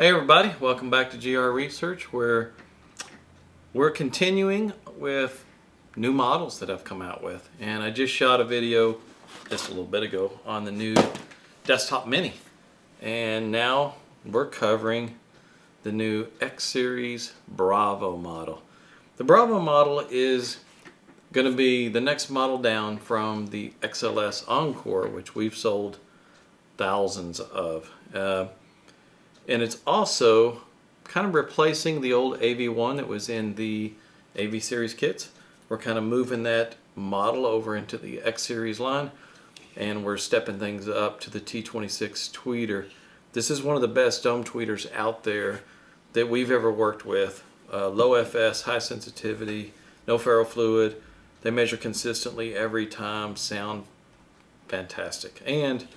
Hey everybody, welcome back to GR Research, where we're continuing with new models that I've come out with. And I just shot a video just a little bit ago on the new desktop mini. And now we're covering the new X-Series-Bravo model. The Bravo model is going to be the next model down from the XLS Encore, which we've sold thousands of. And it's also kind of replacing the old AV1 that was in the AV series kits. We're kind of moving that model over into the X series line, and we're stepping things up to the T26 tweeter. This is one of the best dome tweeters out there that we've ever worked with. Low FS, high sensitivity, no ferrofluid. They measure consistently every time, sound fantastic. And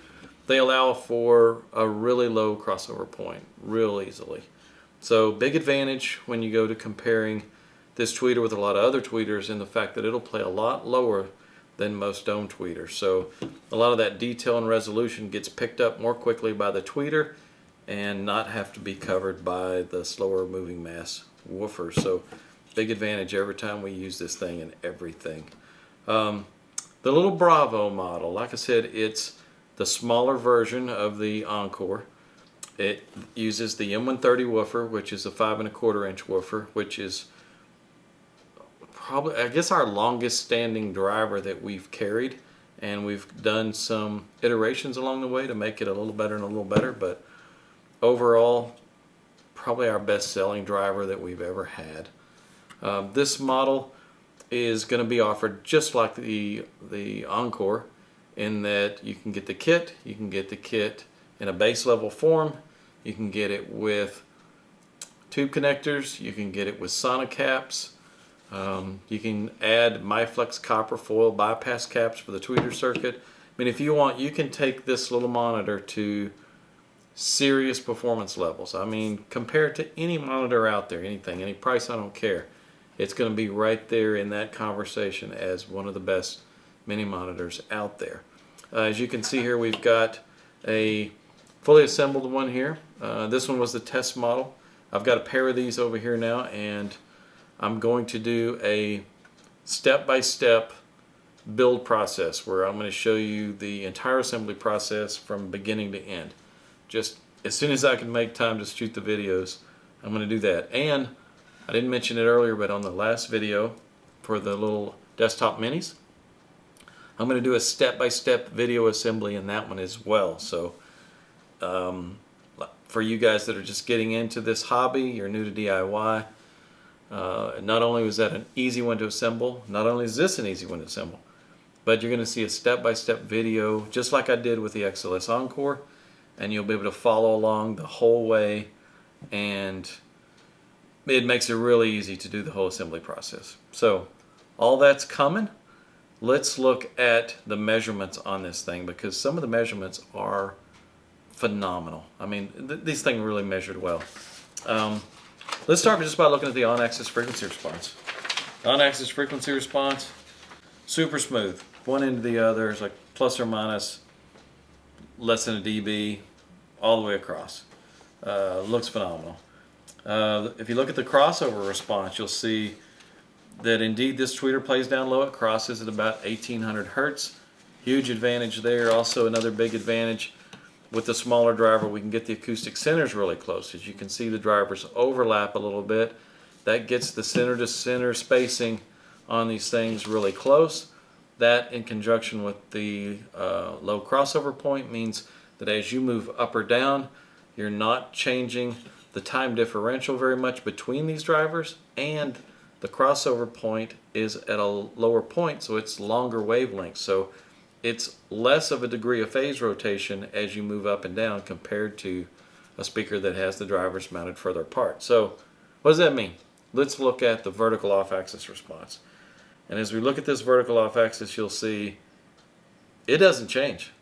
they allow for a really low crossover point real easily. So big advantage when you go to comparing this tweeter with a lot of other tweeters in the fact that it'll play a lot lower than most dome tweeters. So a lot of that detail and resolution gets picked up more quickly by the tweeter and not have to be covered by the slower moving mass woofers. So big advantage every time we use this thing and everything. The little Bravo model, like I said, it's the smaller version of the Encore. It uses the M130 woofer, which is a 5 1/4 inch woofer, which is probably, I guess, our longest standing driver that we've carried, and we've done some iterations along the way to make it a little better and a little better, but overall probably our best selling driver that we've ever had. This model is going to be offered just like the Encore, in that you can get the kit. You can get the kit in a base level form. You can get it with tube connectors. You can get it with Sonic caps. You can add MyFlex copper foil bypass caps for the tweeter circuit. I mean, if you want, you can take this little monitor to serious performance levels. I mean, compared to any monitor out there, anything, any price, I don't care. It's going to be right there in that conversation as one of the best mini monitors out there. As you can see here, we've got a fully assembled one here. This one was the test model. I've got a pair of these over here now, and I'm going to do a step-by-step build process where I'm going to show you the entire assembly process from beginning to end. Just as soon as I can make time to shoot the videos, I'm going to do that. And I didn't mention it earlier, but on the last video for the little desktop minis, I'm going to do a step-by-step video assembly in that one as well. So for you guys that are just getting into this hobby, you're new to DIY, not only was that an easy one to assemble, not only is this an easy one to assemble, but you're going to see a step-by-step video just like I did with the XLS Encore, and you'll be able to follow along the whole way, and it makes it really easy to do the whole assembly process. So all that's coming. Let's look at the measurements on this thing, because some of the measurements are phenomenal. I mean, these things really measured well. Let's start just by looking at the on-axis frequency response. On-axis frequency response, super smooth. One end to the other is like plus or minus less than a dB all the way across. Looks phenomenal. If you look at the crossover response, you'll see that indeed this tweeter plays down low. It crosses at about 1800 hertz. Huge advantage there. Also another big advantage with the smaller driver, we can get the acoustic centers really close. As you can see, the drivers overlap a little bit. That gets the center to center spacing on these things really close. That, in conjunction with the low crossover point, means that as you move up or down, you're not changing the time differential very much between these drivers, and the crossover point is at a lower point, so it's longer wavelengths. So it's less of a degree of phase rotation as you move up and down compared to a speaker that has the drivers mounted further apart. So what does that mean? Let's look at the vertical off-axis response. And as we look at this vertical off-axis, you'll see it doesn't change.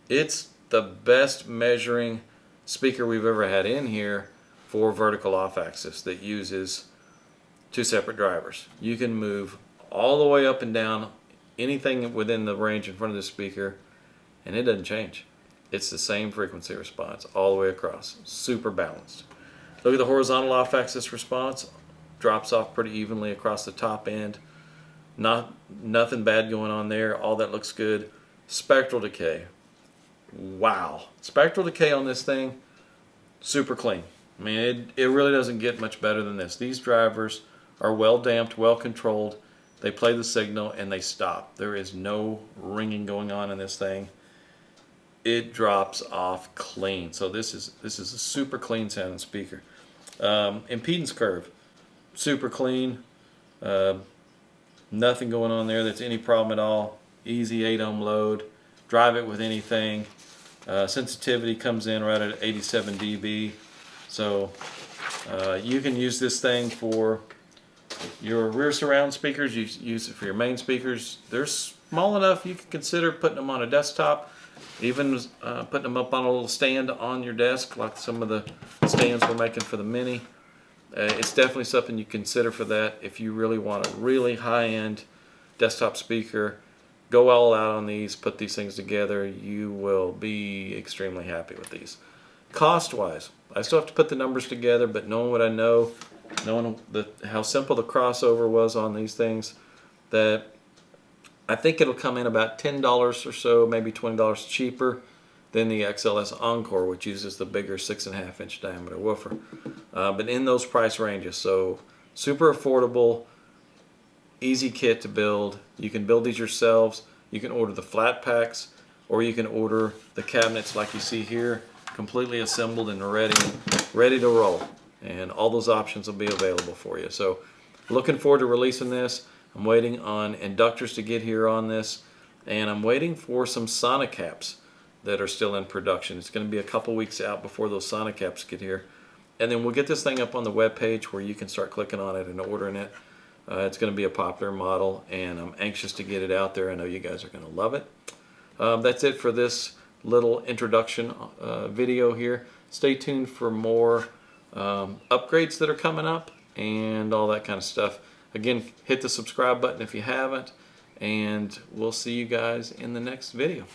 It's the best measuring speaker we've ever had in here for vertical off-axis that uses two separate drivers. You can move all the way up and down anything within the range in front of the speaker, and it doesn't change. It's the same frequency response all the way across. Super balanced. Look at the horizontal off-axis response. Drops off pretty evenly across the top end. Nothing bad going on there. All that looks good. Spectral decay. Wow. Spectral decay on this thing, super clean. I mean, it really doesn't get much better than this. These drivers are well damped, well controlled. They play the signal and they stop. There is no ringing going on in this thing. It drops off clean. So this is a super clean sounding speaker. Impedance curve, super clean. Nothing going on there that's any problem at all. Easy 8 ohm load. Drive it with anything. Sensitivity comes in right at 87 dB. So you can use this thing for your rear surround speakers. You use it for your main speakers. They're small enough you can consider putting them on a desktop. Even putting them up on a little stand on your desk, like some of the stands we're making for the Mini. It's definitely something you consider for that. If you really want a really high-end desktop speaker, go all out on these, put these things together. You will be extremely happy with these. Cost-wise, I still have to put the numbers together, but knowing what I know, knowing how simple the crossover was on these things, that I think it'll come in about $10 or so, maybe $20 cheaper than the XLS Encore, which uses the bigger 6.5 inch diameter woofer. But in those price ranges, so super affordable, easy kit to build. You can build these yourselves. You can order the flat packs, or you can order the cabinets like you see here, completely assembled and ready to roll. And all those options will be available for you. So looking forward to releasing this. I'm waiting on inductors to get here on this, and I'm waiting for some Sonicaps that are still in production. It's going to be a couple weeks out before those Sonicaps get here. And then we'll get this thing up on the web page where you can start clicking on it and ordering it. It's going to be a popular model, and I'm anxious to get it out there. I know you guys are going to love it. That's it for this little introduction video here. Stay tuned for more upgrades that are coming up and all that kind of stuff. Again, hit the subscribe button if you haven't, and we'll see you guys in the next video.